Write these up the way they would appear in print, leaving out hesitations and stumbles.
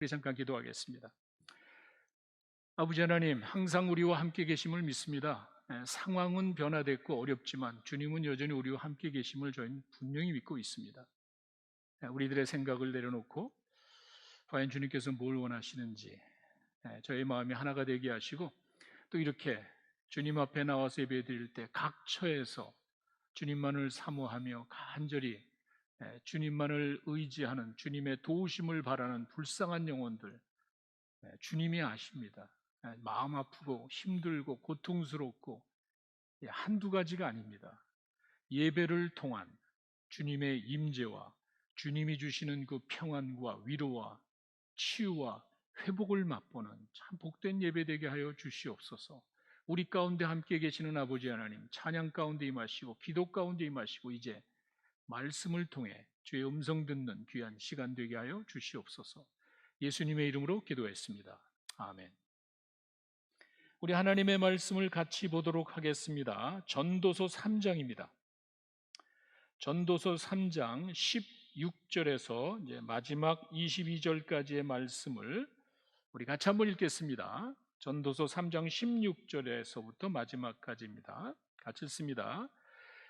우리 잠깐 기도하겠습니다. 아버지 하나님, 항상 우리와 함께 계심을 믿습니다. 상황은 변화됐고 어렵지만 주님은 여전히 우리와 함께 계심을 저희는 분명히 믿고 있습니다. 우리들의 생각을 내려놓고 과연 주님께서 뭘 원하시는지 저희 마음이 하나가 되게 하시고, 또 이렇게 주님 앞에 나와서 예배드릴 때 각 처에서 주님만을 사모하며 간절히 주님만을 의지하는, 주님의 도우심을 바라는 불쌍한 영혼들, 주님이 아십니다. 마음 아프고 힘들고 고통스럽고 한두 가지가 아닙니다. 예배를 통한 주님의 임재와 주님이 주시는 그 평안과 위로와 치유와 회복을 맛보는 참 복된 예배 되게 하여 주시옵소서. 우리 가운데 함께 계시는 아버지 하나님, 찬양 가운데 임하시고 기도 가운데 임하시고 이제 말씀을 통해 주의 음성 듣는 귀한 시간 되게 하여 주시옵소서. 예수님의 이름으로 기도했습니다. 아멘. 우리 하나님의 말씀을 같이 보도록 하겠습니다. 전도서 3장입니다. 전도서 3장 16절에서 이제 마지막 22절까지의 말씀을 우리 같이 한번 읽겠습니다. 전도서 3장 16절에서부터 마지막까지입니다. 같이 읽습니다.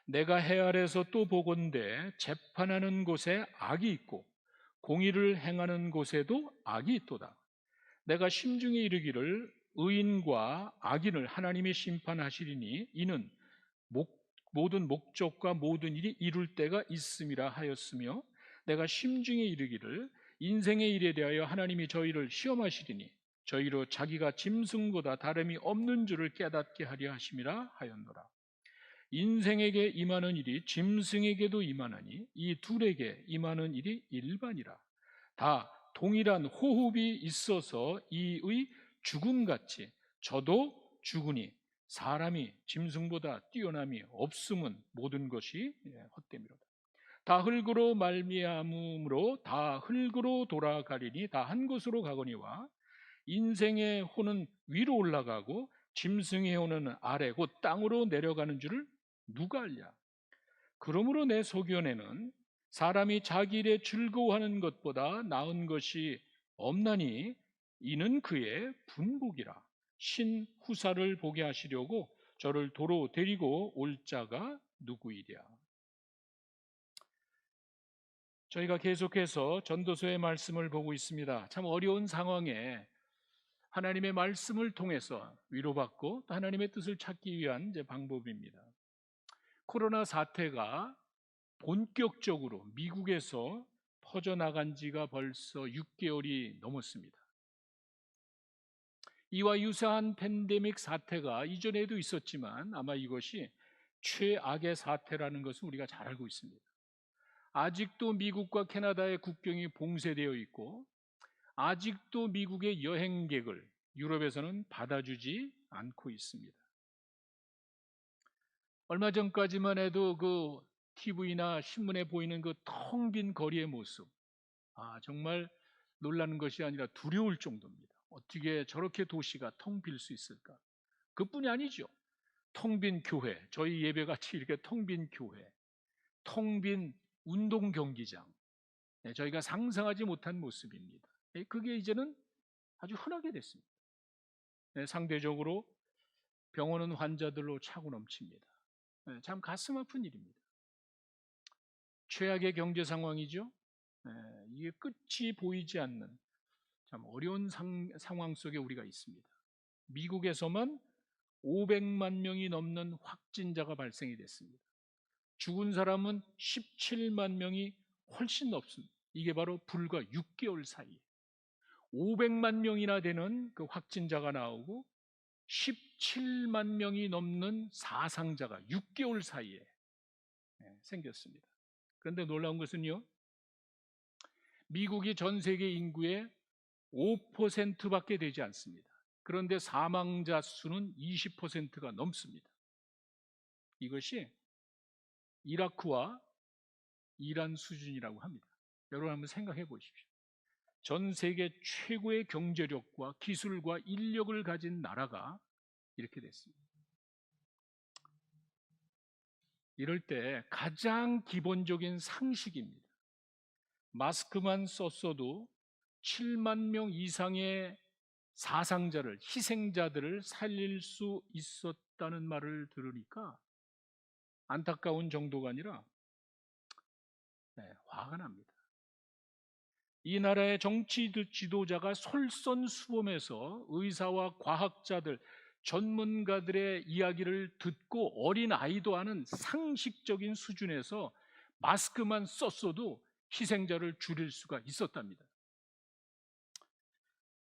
내가 해 아래서 또 보건대 재판하는 곳에 악이 있고 공의를 행하는 곳에도 악이 있도다. 내가 심중에 이르기를 의인과 악인을 하나님이 심판하시리니 이는 모든 목적과 모든 일이 이룰 때가 있음이라 하였으며, 내가 심중에 이르기를 인생의 일에 대하여 하나님이 저희를 시험하시리니 저희로 자기가 짐승보다 다름이 없는 줄을 깨닫게 하려 하심이라 하였노라. 인생에게 임하는 일이 짐승에게도 임하나니 이 둘에게 임하는 일이 일반이라. 다 동일한 호흡이 있어서 이의 죽음같이 저도 죽으니 사람이 짐승보다 뛰어남이 없음은 모든 것이 헛됨이로다. 다 흙으로 말미암음으로 다 흙으로 돌아가리니 다 한 곳으로 가거니와 인생의 혼은 위로 올라가고 짐승의 혼은 아래 곧 땅으로 내려가는 줄을 누가 알랴. 그러므로 내 소견에는 사람이 자기 일에 즐거워하는 것보다 나은 것이 없나니 이는 그의 분복이라. 신 후사를 보게 하시려고 저를 도로 데리고 올 자가 누구이랴. 저희가 계속해서 전도서의 말씀을 보고 있습니다. 참 어려운 상황에 하나님의 말씀을 통해서 위로받고 또 하나님의 뜻을 찾기 위한 방법입니다. 코로나 사태가 본격적으로 미국에서 퍼져나간 지가 벌써 6개월이 넘었습니다. 이와 유사한 팬데믹 사태가 이전에도 있었지만 아마 이것이 최악의 사태라는 것은 우리가 잘 알고 있습니다. 아직도 미국과 캐나다의 국경이 봉쇄되어 있고 아직도 미국의 여행객을 유럽에서는 받아주지 않고 있습니다. 얼마 전까지만 해도 그 TV나 신문에 보이는 그 텅 빈 거리의 모습, 정말 놀라는 것이 아니라 두려울 정도입니다. 어떻게 저렇게 도시가 텅 빌 수 있을까? 그뿐이 아니죠. 텅 빈 교회, 저희 예배같이 이렇게 텅 빈 교회, 텅 빈 운동 경기장, 저희가 상상하지 못한 모습입니다. 그게 이제는 아주 흔하게 됐습니다. 상대적으로 병원은 환자들로 차고 넘칩니다. 참 가슴 아픈 일입니다. 최악의 경제 상황이죠. 이게 끝이 보이지 않는 참 어려운 상황 속에 우리가 있습니다. 미국에서만 500만 명이 넘는 확진자가 발생이 됐습니다. 죽은 사람은 17만 명이 훨씬 넘습니다. 이게 바로 불과 6개월 사이에 500만 명이나 되는 그 확진자가 나오고 17만 명이 넘는 사상자가 6개월 사이에 생겼습니다. 그런데 놀라운 것은요, 미국이 전 세계 인구의 5%밖에 되지 않습니다. 그런데 사망자 수는 20%가 넘습니다. 이것이 이라크와 이란 수준이라고 합니다. 여러분 한번 생각해 보십시오. 전 세계 최고의 경제력과 기술과 인력을 가진 나라가 이렇게 됐습니다. 이럴 때 가장 기본적인 상식입니다. 마스크만 썼어도 7만 명 이상의 사상자를, 희생자들을 살릴 수 있었다는 말을 들으니까 안타까운 정도가 아니라 화가 납니다. 이 나라의 정치 지도자가 솔선수범해서 의사와 과학자들, 전문가들의 이야기를 듣고 어린 아이도 아는 상식적인 수준에서 마스크만 썼어도 희생자를 줄일 수가 있었답니다.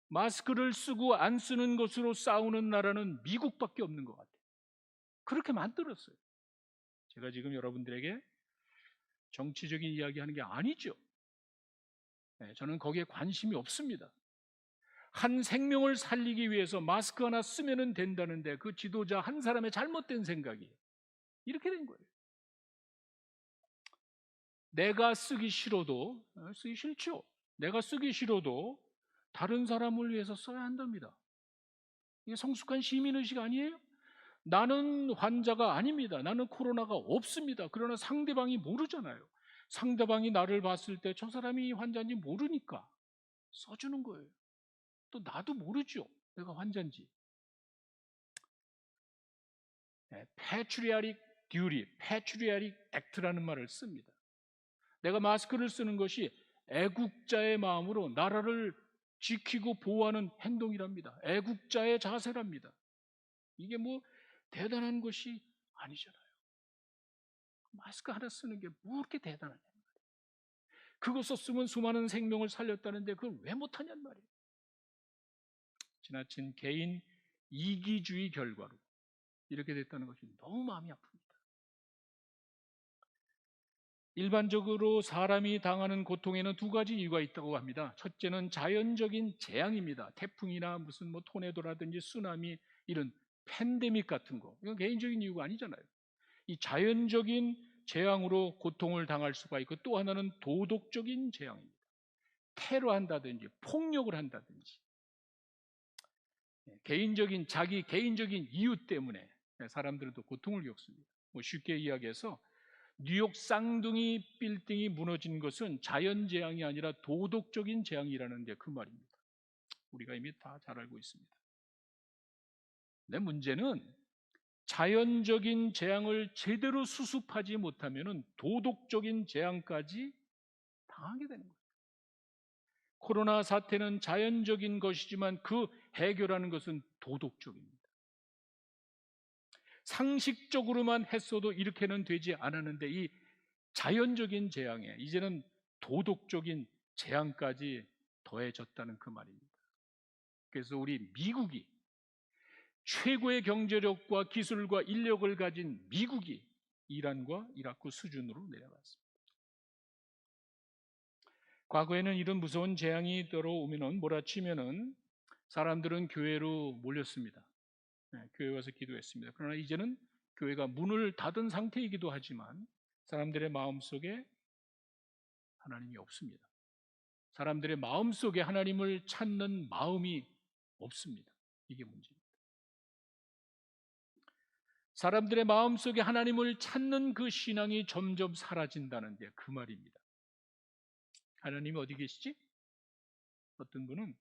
마스크를 쓰고 안 쓰는 것으로 싸우는 나라는 미국밖에 없는 것 같아요. 그렇게 만들었어요. 제가 지금 여러분들에게 정치적인 이야기하는 게 아니죠. 저는 거기에 관심이 없습니다. 한 생명을 살리기 위해서 마스크 하나 쓰면 된다는데 그 지도자 한 사람의 잘못된 생각이 이렇게 된 거예요. 내가 쓰기 싫어도, 쓰기 싫죠. 내가 쓰기 싫어도 다른 사람을 위해서 써야 한답니다. 이게 성숙한 시민의식 아니에요? 나는 환자가 아닙니다. 나는 코로나가 없습니다. 그러나 상대방이 모르잖아요. 상대방이 나를 봤을 때 저 사람이 환자인지 모르니까 써주는 거예요. 또 나도 모르죠. 내가 환자인지. Patriotic Duty, Patriotic Act라는 말을 씁니다. 내가 마스크를 쓰는 것이 애국자의 마음으로 나라를 지키고 보호하는 행동이랍니다. 애국자의 자세랍니다. 이게 뭐 대단한 것이 아니잖아요. 마스크 하나 쓰는 게 뭐 그렇게 대단하냐. 그거 썼으면 수많은 생명을 살렸다는데 그걸 왜 못하냔 말이에요. 지나친 개인 이기주의 결과로 이렇게 됐다는 것이 너무 마음이 아픕니다. 일반적으로 사람이 당하는 고통에는 두 가지 이유가 있다고 합니다. 첫째는 자연적인 재앙입니다. 태풍이나 무슨 뭐 토네도라든지 쓰나미, 이런 팬데믹 같은 거. 이건 개인적인 이유가 아니잖아요. 이 자연적인 재앙으로 고통을 당할 수가 있고, 또 하나는 도덕적인 재앙입니다. 테러한다든지 폭력을 한다든지 자기 개인적인 이유 때문에 사람들은 또 고통을 겪습니다. 뭐 쉽게 이야기해서 뉴욕 쌍둥이 빌딩이 무너진 것은 자연재앙이 아니라 도덕적인 재앙이라는 게 그 말입니다. 우리가 이미 다 잘 알고 있습니다. 근데 문제는 자연적인 재앙을 제대로 수습하지 못하면 도덕적인 재앙까지 당하게 되는 거예요. 코로나 사태는 자연적인 것이지만 그 해결하는 것은 도덕적입니다. 상식적으로만 했어도 이렇게는 되지 않았는데 이 자연적인 재앙에 이제는 도덕적인 재앙까지 더해졌다는 그 말입니다. 그래서 우리 미국이, 최고의 경제력과 기술과 인력을 가진 미국이 이란과 이라크 수준으로 내려갔습니다. 과거에는 이런 무서운 재앙이 들어오면은, 몰아치면은 사람들은 교회로 몰렸습니다. 교회 와서 기도했습니다. 그러나 이제는 교회가 문을 닫은 상태이기도 하지만 사람들의 마음속에 하나님이 없습니다. 사람들의 마음속에 하나님을 찾는 마음이 없습니다. 이게 문제입니다. 사람들의 마음속에 하나님을 찾는 그 신앙이 점점 사라진다는 게 그 말입니다. 하나님이 어디 계시지? 어떤 분은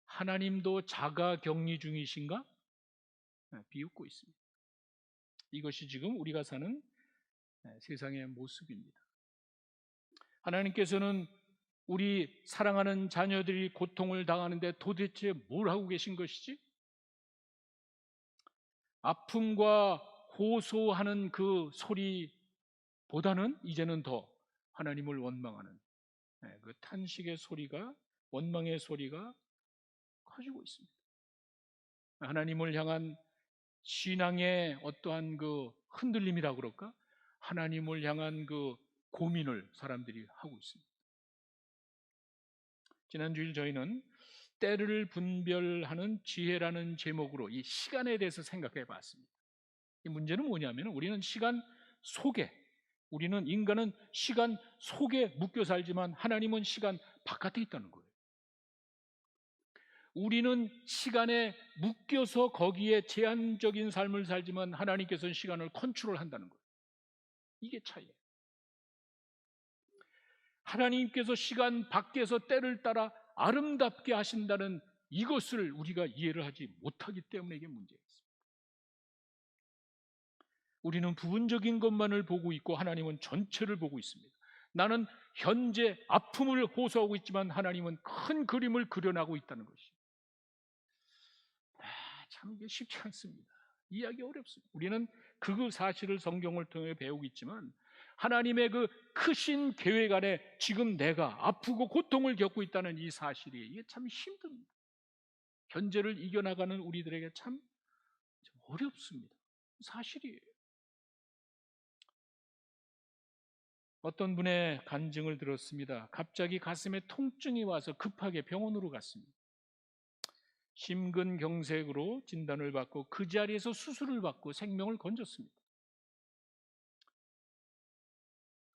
하나님도 자가 격리 중이신가? 비웃고 있습니다. 이것이 지금 우리가 사는 세상의 모습입니다. 하나님께서는 우리 사랑하는 자녀들이 고통을 당하는데 도대체 뭘 하고 계신 것이지? 아픔과 호소하는 그 소리보다는 이제는 더 하나님을 원망하는 그 탄식의 소리가, 원망의 소리가 커지고 있습니다. 하나님을 향한 신앙의 어떠한 그 흔들림이라고 그럴까? 하나님을 향한 그 고민을 사람들이 하고 있습니다. 지난주일 저희는 때를 분별하는 지혜라는 제목으로 이 시간에 대해서 생각해 봤습니다. 이 문제는 뭐냐면 우리는 인간은 시간 속에 묶여 살지만 하나님은 시간 바깥에 있다는 거예요. 우리는 시간에 묶여서 거기에 제한적인 삶을 살지만 하나님께서는 시간을 컨트롤한다는 거예요. 이게 차이예요. 하나님께서 시간 밖에서 때를 따라 아름답게 하신다는 이것을 우리가 이해를 하지 못하기 때문에 이게 문제가 있습니다. 우리는 부분적인 것만을 보고 있고 하나님은 전체를 보고 있습니다. 나는 현재 아픔을 호소하고 있지만 하나님은 큰 그림을 그려나가고 있다는 것이 참 이게 쉽지 않습니다. 이해하기 어렵습니다. 우리는 그 사실을 성경을 통해 배우고 있지만 하나님의 그 크신 계획 안에 지금 내가 아프고 고통을 겪고 있다는 이 사실이 이게 참 힘듭니다. 현재를 이겨나가는 우리들에게 참 어렵습니다. 사실이에요. 어떤 분의 간증을 들었습니다. 갑자기 가슴에 통증이 와서 급하게 병원으로 갔습니다. 심근경색으로 진단을 받고 그 자리에서 수술을 받고 생명을 건졌습니다.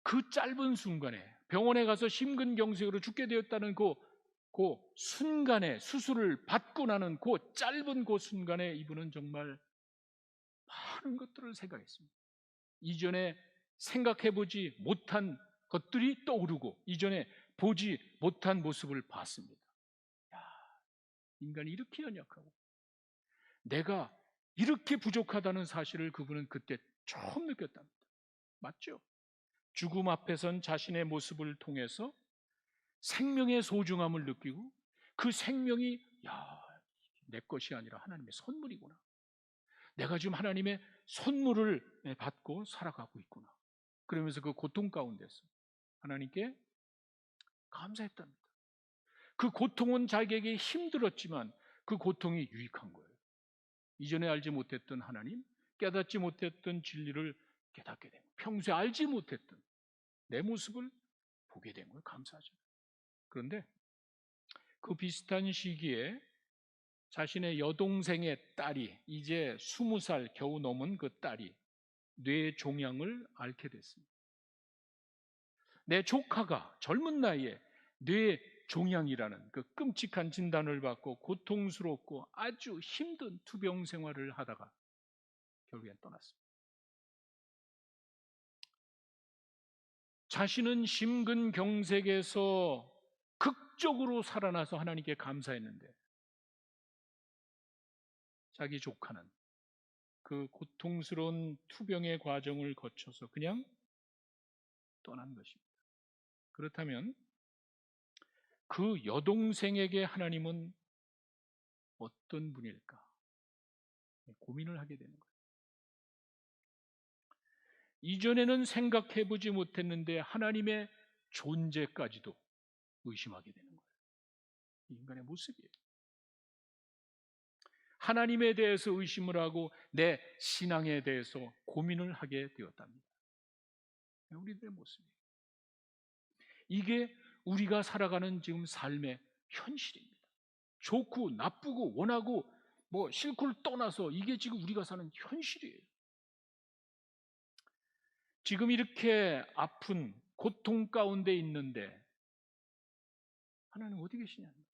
그 짧은 순간에 병원에 가서 심근경색으로 죽게 되었다는 그 순간에 수술을 받고 나는 그 짧은 그 순간에 이분은 정말 많은 것들을 생각했습니다. 이전에 생각해보지 못한 것들이 떠오르고 이전에 보지 못한 모습을 봤습니다. 인간이 이렇게 연약하고 내가 이렇게 부족하다는 사실을 그분은 그때 처음 느꼈답니다. 맞죠? 죽음 앞에선 자신의 모습을 통해서 생명의 소중함을 느끼고 그 생명이 내 것이 아니라 하나님의 선물이구나. 내가 지금 하나님의 선물을 받고 살아가고 있구나. 그러면서 그 고통 가운데서 하나님께 감사했답니다. 그 고통은 자기에게 힘들었지만 그 고통이 유익한 거예요. 이전에 알지 못했던 하나님, 깨닫지 못했던 진리를 깨닫게 된 거예요. 평소에 알지 못했던 내 모습을 보게 된 거예요. 감사하죠. 그런데 그 비슷한 시기에 자신의 여동생의 딸이 이제 20살 겨우 넘은 그 딸이 뇌 종양을 앓게 됐습니다. 내 조카가 젊은 나이에 뇌 종양이라는 그 끔찍한 진단을 받고 고통스럽고 아주 힘든 투병 생활을 하다가 결국엔 떠났습니다. 자신은 심근경색에서 극적으로 살아나서 하나님께 감사했는데 자기 조카는 그 고통스러운 투병의 과정을 거쳐서 그냥 떠난 것입니다. 그렇다면 그 여동생에게 하나님은 어떤 분일까? 고민을 하게 되는 거예요. 이전에는 생각해보지 못했는데 하나님의 존재까지도 의심하게 되는 거예요. 인간의 모습이에요. 하나님에 대해서 의심을 하고 내 신앙에 대해서 고민을 하게 되었답니다. 우리들의 모습이에요. 이게 우리가 살아가는 지금 삶의 현실입니다. 좋고 나쁘고 원하고 싫고를 떠나서 이게 지금 우리가 사는 현실이에요. 지금 이렇게 아픈 고통 가운데 있는데 하나님 어디 계시냐는 말이에요.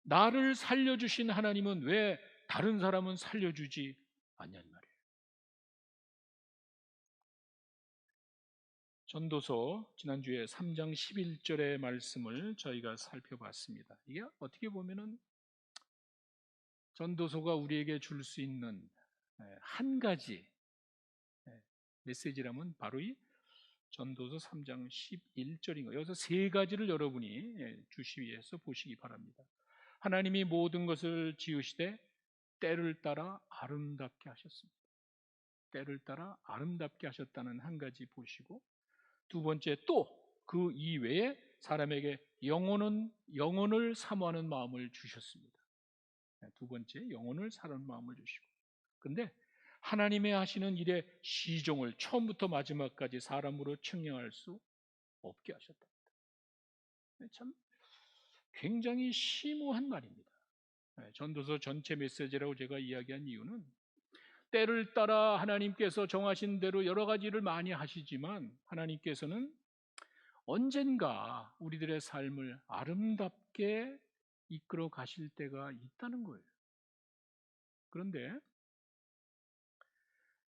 나를 살려주신 하나님은 왜 다른 사람은 살려주지 않냐는 말이에요. 전도서 지난주에 3장 11절의 말씀을 저희가 살펴봤습니다. 이게 어떻게 보면은 전도서가 우리에게 줄 수 있는 한 가지 메시지라면 바로 이 전도서 3장 11절인 거예요. 여기서 세 가지를 여러분이 주시해서 보시기 바랍니다. 하나님이 모든 것을 지으시되 때를 따라 아름답게 하셨습니다. 때를 따라 아름답게 하셨다는 한 가지 보시고, 두 번째 또 그 이외에 사람에게 영혼을 사모하는 마음을 주셨습니다. 두 번째 영혼을 사모하는 마음을 주시고, 근데 하나님의 하시는 일의 시종을 처음부터 마지막까지 사람으로 측량할 수 없게 하셨답니다. 참 굉장히 심오한 말입니다. 전도서 전체 메시지라고 제가 이야기한 이유는 때를 따라 하나님께서 정하신 대로 여러 가지를 많이 하시지만 하나님께서는 언젠가 우리들의 삶을 아름답게 이끌어 가실 때가 있다는 거예요. 그런데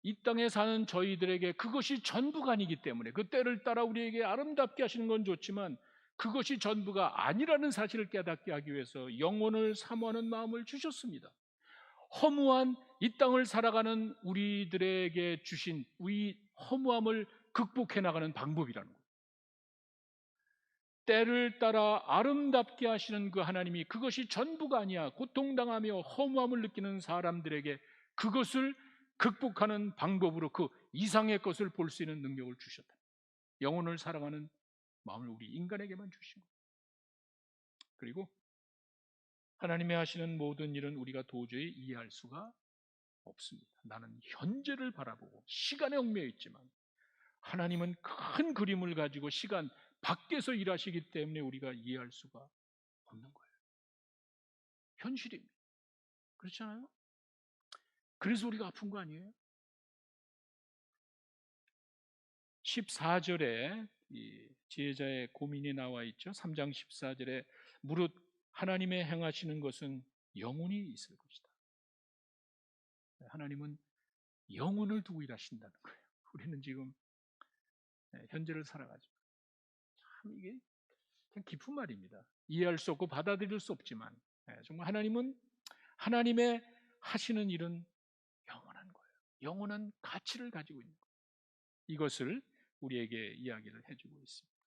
이 땅에 사는 저희들에게 그것이 전부가 아니기 때문에 그 때를 따라 우리에게 아름답게 하시는 건 좋지만 그것이 전부가 아니라는 사실을 깨닫게 하기 위해서 영혼을 사모하는 마음을 주셨습니다. 허무한 이 땅을 살아가는 우리들에게 주신 이 허무함을 극복해 나가는 방법이라는 거예요. 때를 따라 아름답게 하시는 그 하나님이 그것이 전부가 아니야 고통당하며 허무함을 느끼는 사람들에게 그것을 극복하는 방법으로 그 이상의 것을 볼 수 있는 능력을 주셨다. 영혼을 사랑하는 마음을 우리 인간에게만 주신 거예요. 그리고 하나님이 하시는 모든 일은 우리가 도저히 이해할 수가 없습니다. 나는 현재를 바라보고 시간에 얽매여 있지만 하나님은 큰 그림을 가지고 시간 밖에서 일하시기 때문에 우리가 이해할 수가 없는 거예요. 현실입니다. 그렇지 않아요? 그래서 우리가 아픈 거 아니에요? 14절에 이 지혜자의 고민이 나와 있죠. 3장 14절에 무릇 하나님의 행하시는 것은 영원히 있을 것이다. 하나님은 영혼을 두고 일하신다는 거예요. 우리는 지금 현재를 살아가지고 참 이게 참 깊은 말입니다. 이해할 수 없고 받아들일 수 없지만 정말 하나님은 하나님의 하시는 일은 영원한 거예요. 영원한 가치를 가지고 있는 거예요. 이것을 우리에게 이야기를 해주고 있습니다.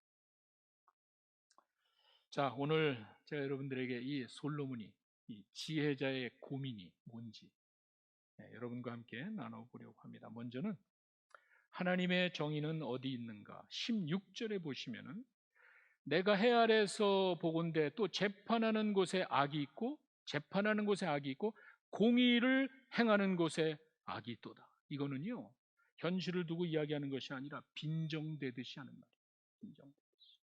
자, 오늘 제가 여러분들에게 이 솔로몬이 이 지혜자의 고민이 뭔지 여러분과 함께 나눠보려고 합니다. 먼저는 하나님의 정의는 어디 있는가? 16절에 보시면은 내가 해 아래서 보건대 또 재판하는 곳에 악이 있고 공의를 행하는 곳에 악이 있도다. 이거는요 현실을 두고 이야기하는 것이 아니라 빈정대듯이 하는 말이에요. 빈정대듯이.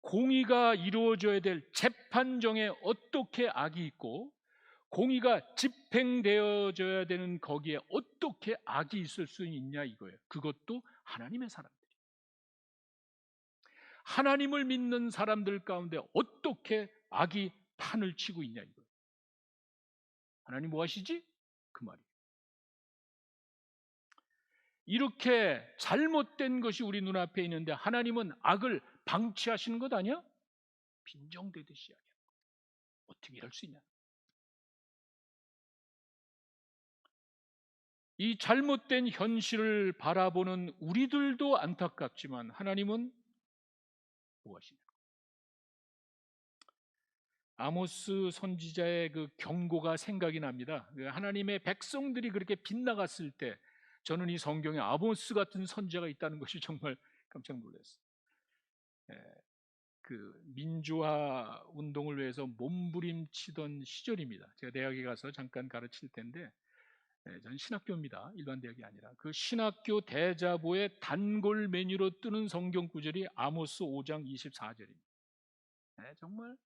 공의가 이루어져야 될 재판정에 어떻게 악이 있고 공의가 집행되어져야 되는 거기에 어떻게 악이 있을 수 있냐 이거예요. 그것도 하나님의 사람들이. 하나님을 믿는 사람들 가운데 어떻게 악이 판을 치고 있냐 이거예요. 하나님 뭐 하시지? 그 말이에요. 이렇게 잘못된 것이 우리 눈앞에 있는데 하나님은 악을 방치하시는 것 아니야? 빈정대듯이 이야기하는 거예요. 어떻게 할 수 있냐? 이 잘못된 현실을 바라보는 우리들도 안타깝지만 하나님은 무엇이냐? 아모스 선지자의 그 경고가 생각이 납니다. 하나님의 백성들이 그렇게 빗나갔을 때 저는 이 성경에 아모스 같은 선지자가 있다는 것이 정말 깜짝 놀랐어요. 그 민주화 운동을 위해서 몸부림치던 시절입니다. 제가 대학에 가서 잠깐 가르칠 텐데 저는 신학교입니다. 일반 대학이 아니라 그 신학교 대자보의 단골 메뉴로 뜨는 성경 구절이 아모스 5장 24절입니다. 정말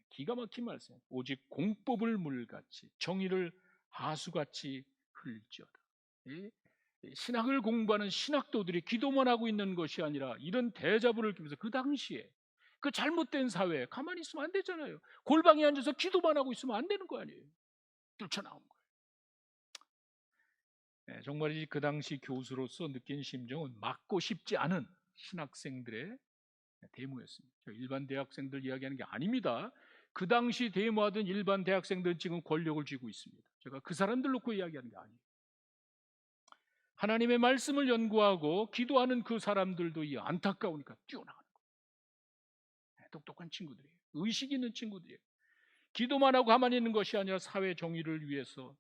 기가 막힌 말씀. 오직 공법을 물같이 정의를 하수같이 흘릴지어다. 신학을 공부하는 신학도들이 기도만 하고 있는 것이 아니라 이런 대자보를 끼면서 그 당시에 그 잘못된 사회에 가만히 있으면 안 되잖아요. 골방에 앉아서 기도만 하고 있으면 안 되는 거 아니에요. 뛰쳐나온 거예요. 정말 그 당시 교수로서 느낀 심정은 막고 싶지 않은 신학생들의 데모였습니다. 일반 대학생들 이야기하는 게 아닙니다. 그 당시 데모하던 일반 대학생들은 지금 권력을 쥐고 있습니다. 제가 그 사람들 놓고 이야기하는 게 아니에요. 하나님의 말씀을 연구하고 기도하는 그 사람들도 이 안타까우니까 뛰어나가는 거예요. 똑똑한 친구들이에요. 의식 있는 친구들이에요. 기도만 하고 가만히 있는 것이 아니라 사회 정의를 위해서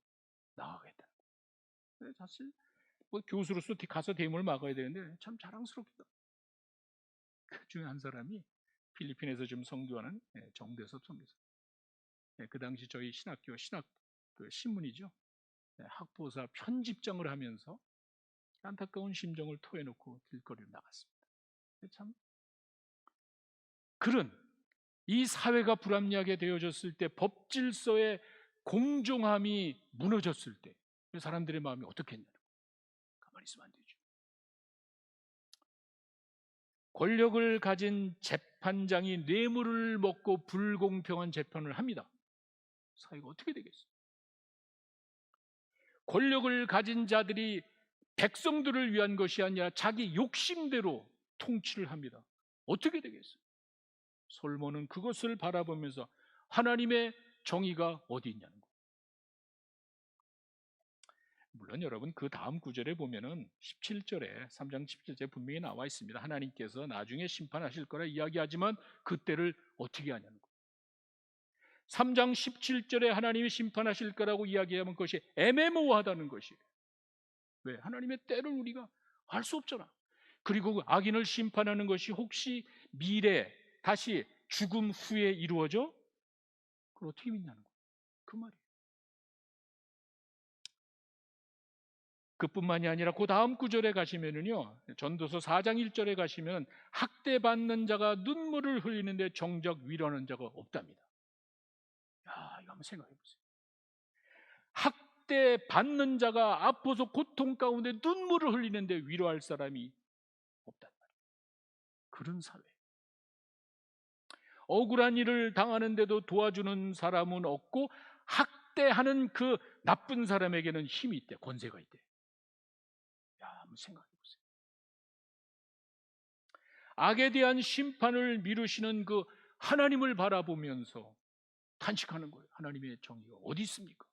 나아가겠다. 사실 뭐 교수로서 가서 데모를 막아야 되는데 참 자랑스럽다. 그 중에 한 사람이 필리핀에서 좀 선교하는 정대섭 선교사. 그 당시 저희 신학교 신학 그 신문이죠. 학보사 편집장을 하면서 안타까운 심정을 토해놓고 길거리로 나갔습니다. 참 그런 이 사회가 불합리하게 되어졌을 때 법 질서의 공정함이 무너졌을 때 사람들의 마음이 어떻게 했냐? 가만히 있으면 안 되죠. 권력을 가진 재판장이 뇌물을 먹고 불공평한 재판을 합니다. 사회가 어떻게 되겠어요? 권력을 가진 자들이 백성들을 위한 것이 아니라 자기 욕심대로 통치를 합니다. 어떻게 되겠어요? 솔로몬은 그것을 바라보면서 하나님의 정의가 어디 있냐는 거예요. 물론 여러분 그 다음 구절에 보면은 17절에 3장 17절에 분명히 나와 있습니다. 하나님께서 나중에 심판하실 거라 이야기하지만 그때를 어떻게 하냐는 거예요. 3장 17절에 하나님이 심판하실 거라고 이야기하면 그것이 애매모호하다는 것이에요. 왜? 하나님의 때를 우리가 알 수 없잖아. 그리고 그 악인을 심판하는 것이 혹시 미래 다시 죽음 후에 이루어져? 그걸 어떻게 믿냐는 거예요. 그 말이에요. 그뿐만이 아니라 그 다음 구절에 가시면은요, 전도서 4장 1절에 가시면 학대받는 자가 눈물을 흘리는데 정작 위로하는 자가 없답니다. 야, 이거 한번 생각해 보세요. 학대받는 자가 아파서 고통 가운데 눈물을 흘리는데 위로할 사람이 없단 말이에요. 그런 사회. 억울한 일을 당하는데도 도와주는 사람은 없고 학대하는 그 나쁜 사람에게는 힘이 있대, 권세가 있대. 야, 한번 생각해 보세요. 악에 대한 심판을 미루시는 그 하나님을 바라보면서 탄식하는 거예요. 하나님의 정의가 어디 있습니까?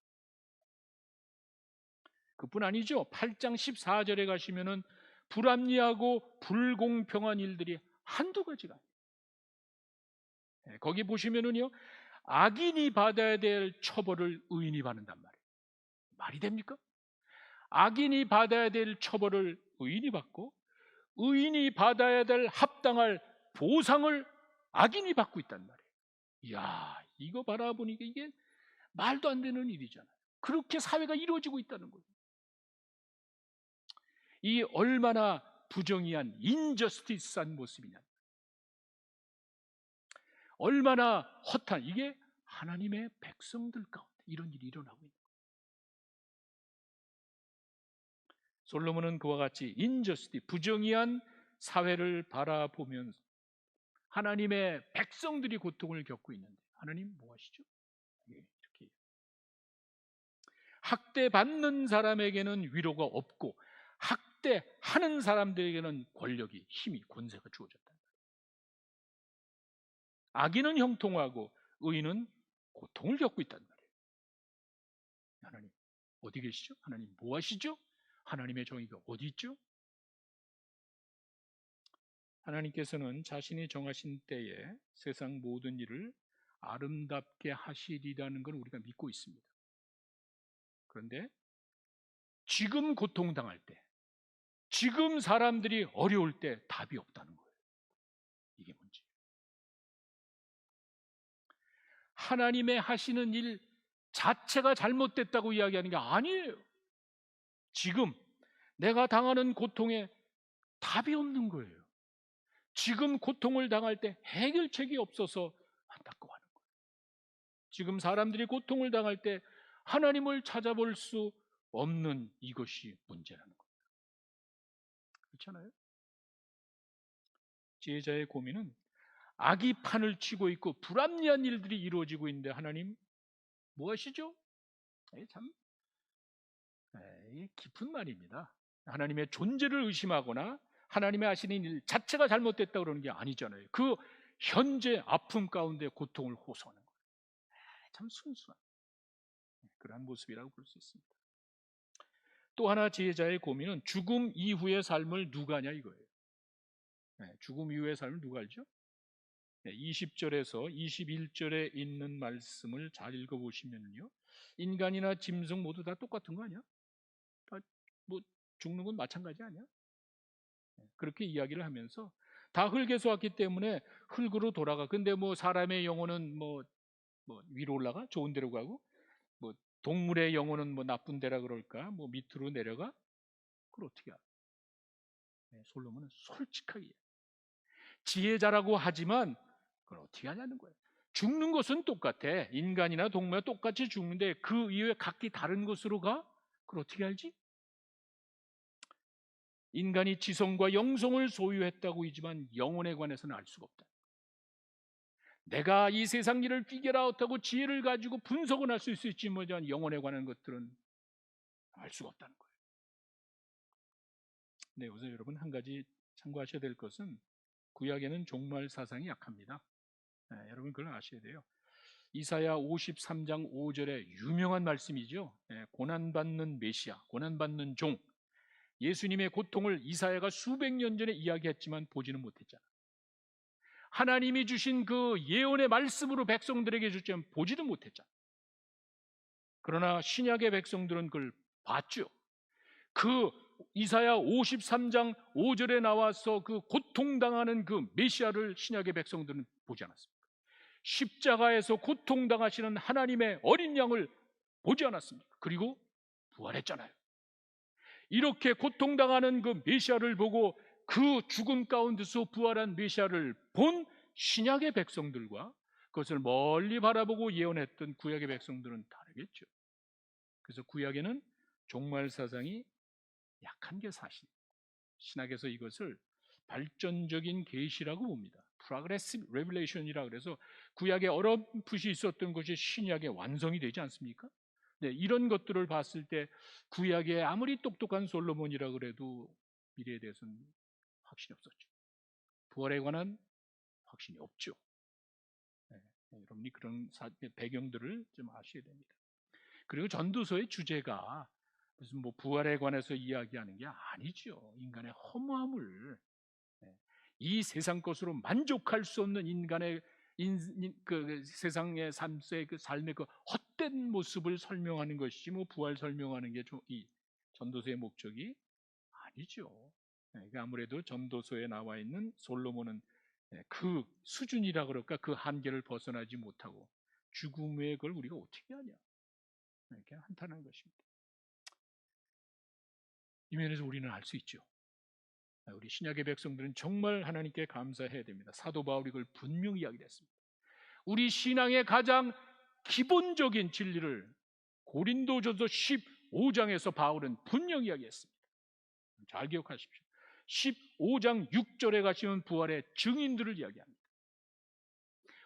그뿐 아니죠. 8장 14절에 가시면은 불합리하고 불공평한 일들이 한두 가지가 아니에요. 거기 보시면은요, 악인이 받아야 될 처벌을 의인이 받는단 말이에요. 말이 됩니까? 악인이 받아야 될 처벌을 의인이 받고 의인이 받아야 될 합당할 보상을 악인이 받고 있단 말이에요. 이야, 이거 바라보니까 이게 말도 안 되는 일이잖아요. 그렇게 사회가 이루어지고 있다는 거예요. 이 얼마나 부정의한 인저스티스한 모습이냐. 얼마나 허탄, 이게 하나님의 백성들 가운데 이런 일이 일어나고 있는 거예요. 솔로몬은 그와 같이 인저스티, 부정의한 사회를 바라보면서 하나님의 백성들이 고통을 겪고 있는데 하나님 뭐 하시죠? 이렇게 학대받는 사람에게는 위로가 없고 학대하는 사람들에게는 권력이, 힘이, 권세가 주어졌다. 악인은 형통하고 의인은 고통을 겪고 있단 말이에요. 하나님 어디 계시죠? 하나님 뭐 하시죠? 하나님의 정의가 어디 있죠? 하나님께서는 자신이 정하신 때에 세상 모든 일을 아름답게 하시리라는 걸 우리가 믿고 있습니다. 그런데 지금 고통당할 때, 지금 사람들이 어려울 때 답이 없다는 거예요. 이게 문제예요. 하나님의 하시는 일 자체가 잘못됐다고 이야기하는 게 아니에요. 지금 내가 당하는 고통에 답이 없는 거예요. 지금 고통을 당할 때 해결책이 없어서 안타까워하는 거예요. 지금 사람들이 고통을 당할 때 하나님을 찾아볼 수 없는 이것이 문제라는 거예요. 그렇잖아요? 지혜자의 고민은 악이 판을 치고 있고 불합리한 일들이 이루어지고 있는데 하나님 뭐 하시죠? 참 깊은 말입니다. 하나님의 존재를 의심하거나 하나님의 하시는 일 자체가 잘못됐다고 그러는 게 아니잖아요. 그 현재 아픔 가운데 고통을 호소하는 거예요. 참 순수한 그러한 모습이라고 볼 수 있습니다. 또 하나 지혜자의 고민은 죽음 이후의 삶을 누가 하냐 이거예요. 죽음 이후의 삶을 누가 알죠? 20절에서 21절에 있는 말씀을 잘 읽어보시면요, 인간이나 짐승 모두 다 똑같은 거 아니야? 다 뭐 죽는 건 마찬가지 아니야? 그렇게 이야기를 하면서 다 흙에서 왔기 때문에 흙으로 돌아가. 근데 뭐 사람의 영혼은 뭐 위로 올라가? 좋은 데로 가고, 뭐 동물의 영혼은 뭐 나쁜 데라 그럴까? 뭐 밑으로 내려가? 그걸 어떻게 알아? 솔로몬은 솔직하게 지혜자라고 하지만 그걸 어떻게 하냐는 거예요. 죽는 것은 똑같아. 인간이나 동물이 똑같이 죽는데 그 이후에 각기 다른 곳으로 가? 그걸 어떻게 알지? 인간이 지성과 영성을 소유했다고 하지만 영혼에 관해서는 알 수가 없다. 내가 이 세상 일을 피겨라웃하고 지혜를 가지고 분석은 할 수 있을지 모르지만 영혼에 관한 것들은 알 수가 없다는 거예요. 네, 우선 여러분 한 가지 참고하셔야 될 것은 구약에는 종말 사상이 약합니다. 여러분 그걸 아셔야 돼요. 이사야 53장 5절에 유명한 말씀이죠. 고난받는 메시아, 고난받는 종, 예수님의 고통을 이사야가 수백 년 전에 이야기했지만 보지는 못했잖아. 하나님이 주신 그 예언의 말씀으로 백성들에게 주지만 보지도 못했잖아. 그러나 신약의 백성들은 그걸 봤죠. 그 이사야 53장 5절에 나와서 그 고통당하는 그 메시아를 신약의 백성들은 보지 않았습니다. 십자가에서 고통당하시는 하나님의 어린 양을 보지 않았습니까? 그리고 부활했잖아요. 이렇게 고통당하는 그 메시아를 보고 그 죽음 가운데서 부활한 메시아를 본 신약의 백성들과 그것을 멀리 바라보고 예언했던 구약의 백성들은 다르겠죠. 그래서 구약에는 종말 사상이 약한 게 사실입니다. 신학에서 이것을 발전적인 계시라고 봅니다. Progressive Revelation이라 그래서 구약에 어렴풋이 있었던 것이 신약의 완성이 되지 않습니까? 네, 이런 것들을 봤을 때 구약에 아무리 똑똑한 솔로몬이라 그래도 미래에 대해서는 확신이 없었죠. 부활에 관한 확신이 없죠. 네, 여러분이 그런 배경들을 좀 아셔야 됩니다. 그리고 전도서의 주제가 무슨 뭐 부활에 관해서 이야기하는 게 아니죠. 인간의 허무함을, 이 세상 것으로 만족할 수 없는 인간의 그 세상의 삶의 그 삶의 그 헛된 모습을 설명하는 것이지 뭐 부활 설명하는 게 이 전도서의 목적이 아니죠. 그러니까 아무래도 전도서에 나와 있는 솔로몬은 그 수준이라 그럴까 그 한계를 벗어나지 못하고 죽음의 걸 우리가 어떻게 하냐 이렇게 한탄한 것입니다. 이 면에서 우리는 알 수 있죠. 우리 신약의 백성들은 정말 하나님께 감사해야 됩니다. 사도 바울이 그걸 분명히 이야기했습니다. 우리 신앙의 가장 기본적인 진리를 고린도전서 15장에서 바울은 분명히 이야기했습니다. 잘 기억하십시오. 15장 6절에 가시면 부활의 증인들을 이야기합니다.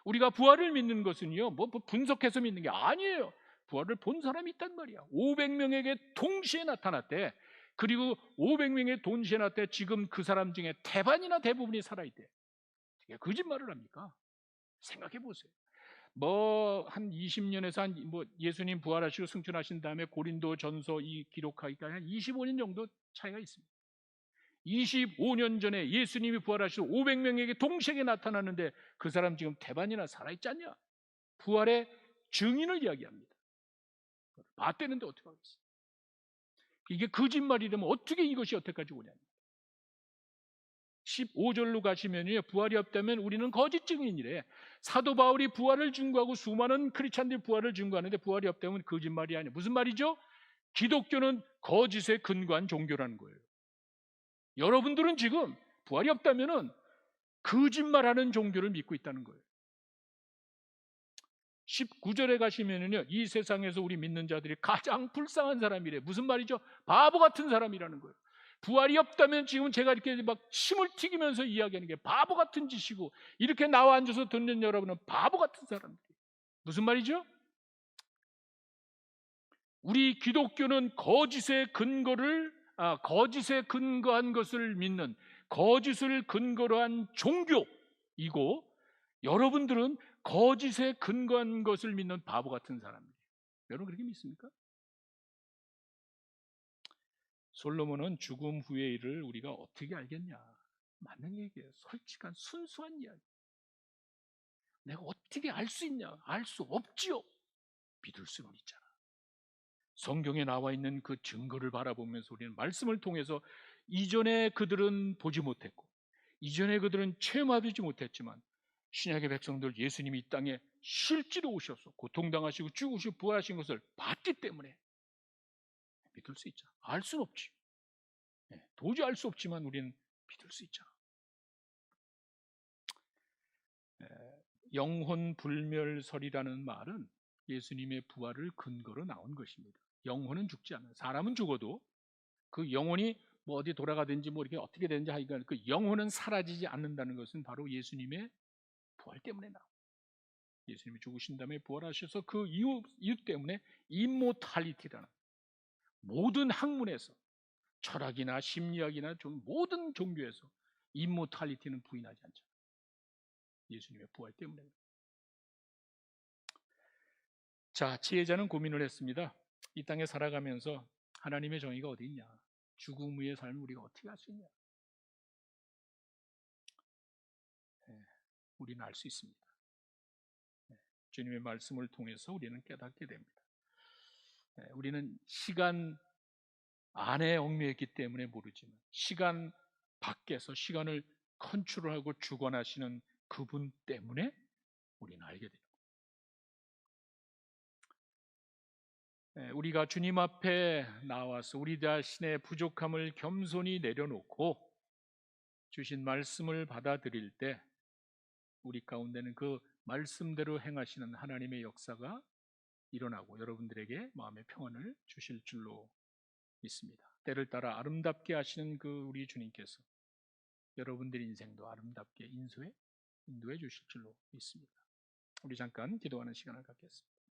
우리가 부활을 믿는 것은요, 뭐 분석해서 믿는 게 아니에요. 부활을 본 사람이 있단 말이야. 500명에게 동시에 나타났대. 그리고 500명의 동시에 나타났대. 지금 그 사람 중에 대반이나 대부분이 살아있대. 거짓말을 합니까? 생각해 보세요. 뭐 한 20년에서 한 뭐 예수님 부활하시고 승천하신 다음에 고린도 전서 이 기록하기까지 한 25년 정도 차이가 있습니다. 25년 전에 예수님이 부활하시고 500명에게 동시에 나타났는데 그 사람 지금 대반이나 살아있지 않냐? 부활의 증인을 이야기합니다. 봤대는데 어떻게 하겠어요? 이게 거짓말이라면 어떻게 이것이 여태까지 오냐? 15절로 가시면요, 부활이 없다면 우리는 거짓 증인이래. 사도 바울이 부활을 증거하고 수많은 크리스찬들이 부활을 증거하는데 부활이 없다면 거짓말이 아니에요. 무슨 말이죠? 기독교는 거짓에 근거한 종교라는 거예요. 여러분들은 지금 부활이 없다면 거짓말하는 종교를 믿고 있다는 거예요. 19절에 가시면은요, 이 세상에서 우리 믿는 자들이 가장 불쌍한 사람이래. 무슨 말이죠? 바보 같은 사람이라는 거예요. 부활이 없다면 지금 제가 이렇게 막 침을 튀기면서 이야기하는 게 바보 같은 짓이고, 이렇게 나와 앉아서 듣는 여러분은 바보 같은 사람들이에요. 무슨 말이죠? 우리 기독교는 거짓에 근거한 것을 믿는, 거짓을 근거로 한 종교이고, 여러분들은 거짓에 근거한 것을 믿는 바보 같은 사람이에요. 여러분 그렇게 믿습니까? 솔로몬은 죽음 후의 일을 우리가 어떻게 알겠냐? 맞는 얘기예요. 솔직한 순수한 이야기. 내가 어떻게 알 수 있냐? 알 수 없지요. 믿을 수는 있잖아. 성경에 나와 있는 그 증거를 바라보면서 우리는 말씀을 통해서 이전에 그들은 보지 못했고 이전에 그들은 체험하지 못했지만 신약의 백성들 예수님이 이 땅에 실제로 오셔서 고통당하시고 죽으시고 부활하신 것을 봤기 때문에 믿을 수 있잖아. 알 수는 없지. 도저히 알 수 없지만 우리는 믿을 수 있잖아. 영혼 불멸설이라는 말은 예수님의 부활을 근거로 나온 것입니다. 영혼은 죽지 않아요. 사람은 죽어도 그 영혼이 뭐 어디 돌아가든지 뭐 이렇게 어떻게 되는지 하여간 그 영혼은 사라지지 않는다는 것은 바로 예수님의 부활 때문에 나옵니다. 예수님이 죽으신 다음에 부활하셔서 그 이유 때문에 임모탈리티라는 모든 학문에서 철학이나 심리학이나 모든 종교에서 임모탈리티는 부인하지 않죠. 예수님의 부활 때문에. 자, 지혜자는 고민을 했습니다. 이 땅에 살아가면서 하나님의 정의가 어디 있냐? 죽음 위의 삶을 우리가 어떻게 할 수 있냐? 우리는 알 수 있습니다. 주님의 말씀을 통해서 우리는 깨닫게 됩니다. 우리는 시간 안에 얽매였기 때문에 모르지만 시간 밖에서 시간을 컨트롤하고 주관하시는 그분 때문에 우리는 알게 됩니다. 우리가 주님 앞에 나와서 우리 자신의 부족함을 겸손히 내려놓고 주신 말씀을 받아들일 때 우리 가운데는 그 말씀대로 행하시는 하나님의 역사가 일어나고 여러분들에게 마음의 평안을 주실 줄로 믿습니다. 때를 따라 아름답게 하시는 그 우리 주님께서 여러분들의 인생도 아름답게 인도해 주실 줄로 믿습니다. 우리 잠깐 기도하는 시간을 갖겠습니다.